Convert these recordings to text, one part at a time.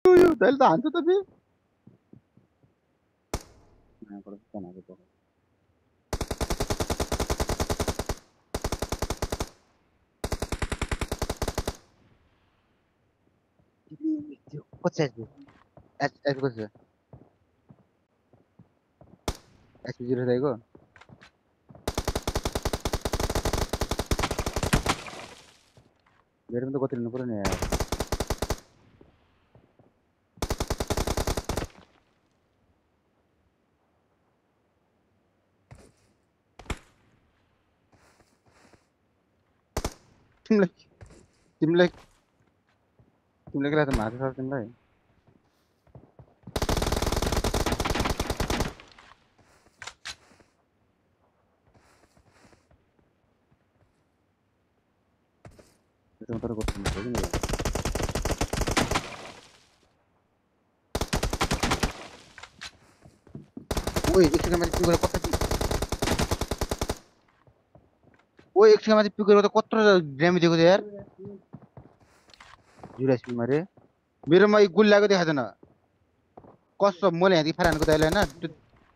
यो दैले त हान्छ त बे यहाँबाट बनाएको त त्यो कति एचपी एचपी कति छ एचपी 0 रहेको मेरो पनि त कति लिनु पर्यो नि यार तिमीलाई के लाग्छ मार्छ सर तिमीलाई त्यसमा तर कस्तो हुन्छ कि नि ओइ एकछिनमा माथि पुगेर कता ओइ एकछिनमा माथि पुगेर त कत्रो ड्यामेज दिएको छ यार 0 एचपी मारे मेरोमा एक गोली लागेको देखादैन कसो मैले यहाँदेखि फायर हानेको दाइलाई होइन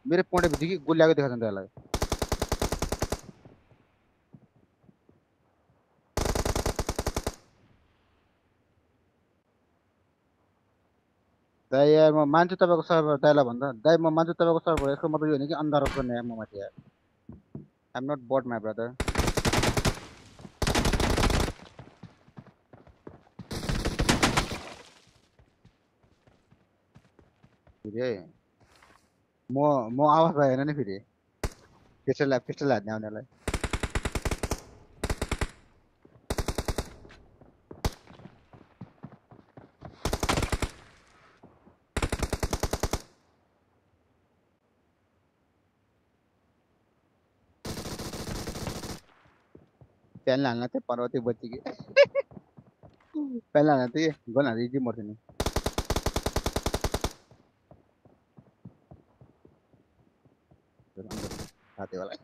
मेरो पॉइंट बित्तिकै गोली लागेको देखादैन दाइलाई दाइ यार म मान्छु तपाईँको सर्भर दाइलाई भन्दा दाइ म मान्छु तपाईँको सर्भर यसको मतलब यो होइन कि अन्धारो गर्ने यार म माथि यार I am not but my brother फेरि म आवाज भएन नि फेरि पिस्टल हान्ने आउनेलाई पहले हाल्न थियो पर्वती बच्ची की पहले हाल्न थियो गन हाल्दै इजी मर्थ्यो नि साथीवाला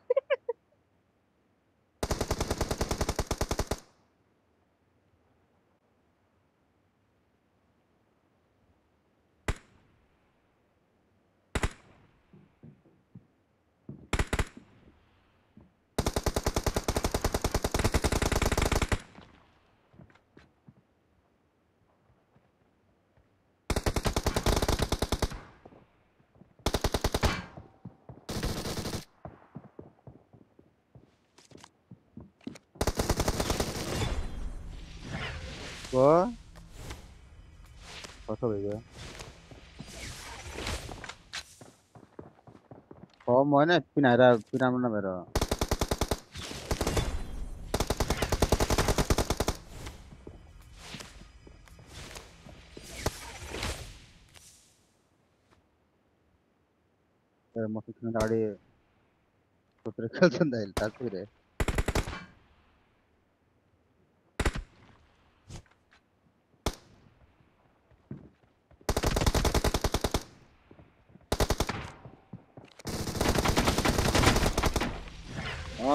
को कसो भयो हो म हैन पिनाम्रो नभएर म सिक्न अगाडि सोचेर खेल्छु नि दाइले थाहा छ रे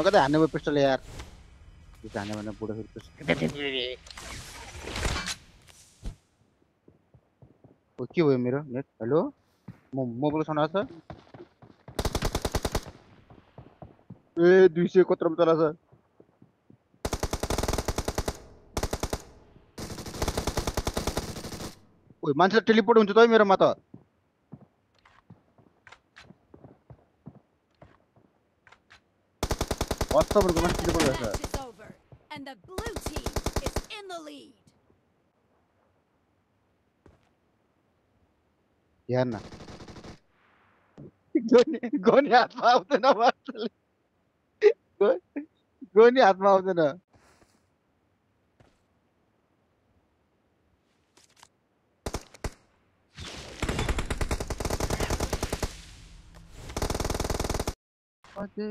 कतै हान्ने भयो पिस्टल यार त्यो हान्ने भने बुढो फेरि ओ के भयो मेरो नेट हेलो मोबाइल साउन्ड आछ ए 200 कत्रो चला छ ओइ मान्छे टेलिपोर्ट हुन्छ त मेरोमा त वास्तवको मान्छे टेलिपोर्ट गर्छ and the blue team is in the lead. यार न गोनी हातमा आउँदैन मान्छेले गोनी हातमा आउँदैन अझै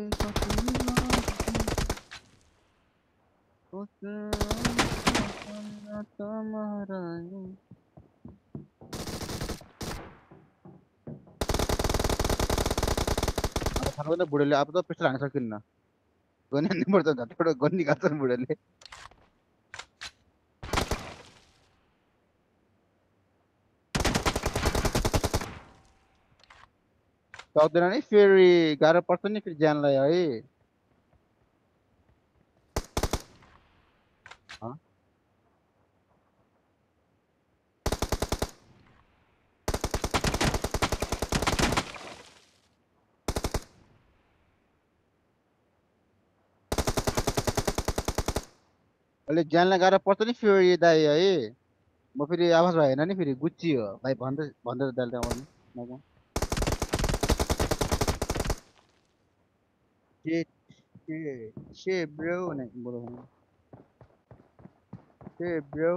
बुढेले अब त पिस्टल हान्न सकिन्न गनी हान्नु पर्छ झट्टबाट गन निकाल्छ बुढेले सक्दैन नि फेरि गाह्रो पर्छ नि फेरि ज्यानलाई है हँ? अहिले ज्यानलाई गाह्रो पर्छ नि फेरि दाइ है म फेरि आवाज भएन नि फेरि गुच्ची हो भाइ भन्दै भन्दै दाइले आउनु shit shit bro này bro shit bro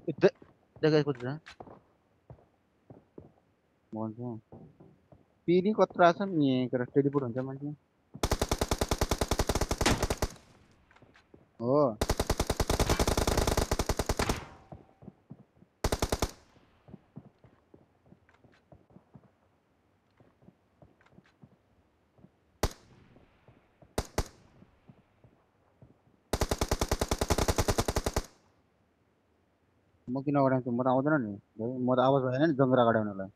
itu jaga ikut na भन्छ फेरि कत्रो आछ नि यहाँबाट टेलिपोर्ट हुन्छ मान्छे हो म किन अडाउँछु म त आउँदैन नि म त आवाज भएन नि जङ्गरा अडाउनलाई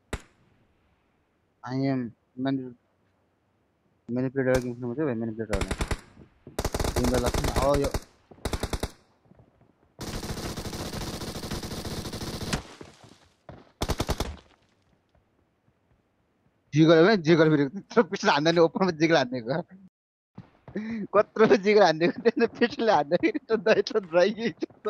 आई एम म्यानिपुलेटर गेम खेल्नु चाहिँ म्यानिपुलेटर होला तिमीलाई लाग्छ नि हो यो जिगल फेरि त्यत्रो पिस्टल हान्दा नि ओपनमा जिगल हान्नेको कत्रो जिगल हान्नेको त्यहाँ पिस्टलले हान्दाखेरि त दाइटो ड्राइगेछ त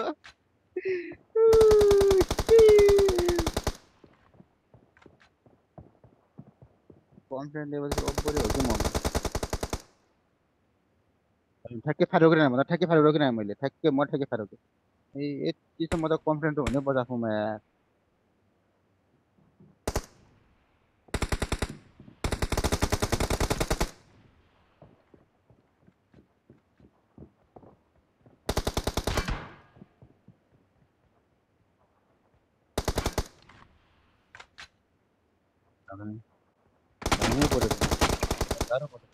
कन्फिडेन्ट लेभल चाहिँ ओभरै हो कि ममा ठ्याक्कै फारो गरेन भन्दा ठ्याक्कै फारो रोकिन मैले ठ्याक्कै म ठ्याक्कै फारो ए यति त म त कन्फिडेन्ट हुनै पर्छ आफूमा यार भन्नै पऱ्यो गाह्रो पर्छ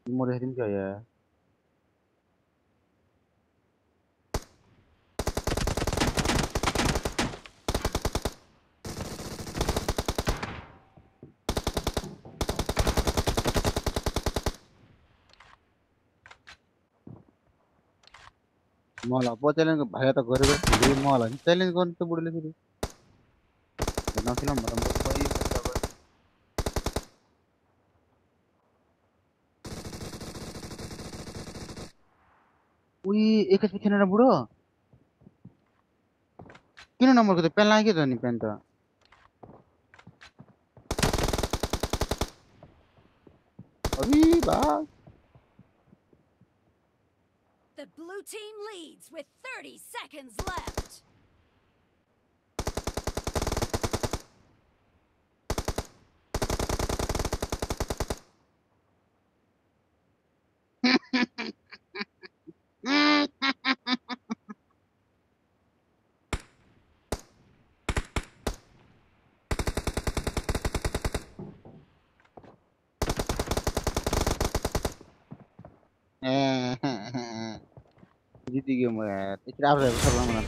म देखाइदिउँ क्या यार मलाई अब च्यालेन्ज भाइ त गरेर फेरि मलाई नि च्यालेन्ज गर्नु त बुढोले फेरि नखेलौँ म त उही एकैचोटि थिएन र बुढो किन नम्बरको त प्यान लाग्यो त नि प्यान त अबि बा The blue team leads with 30 seconds left. जितिगयो म यार यति राम्रो सर्भरमा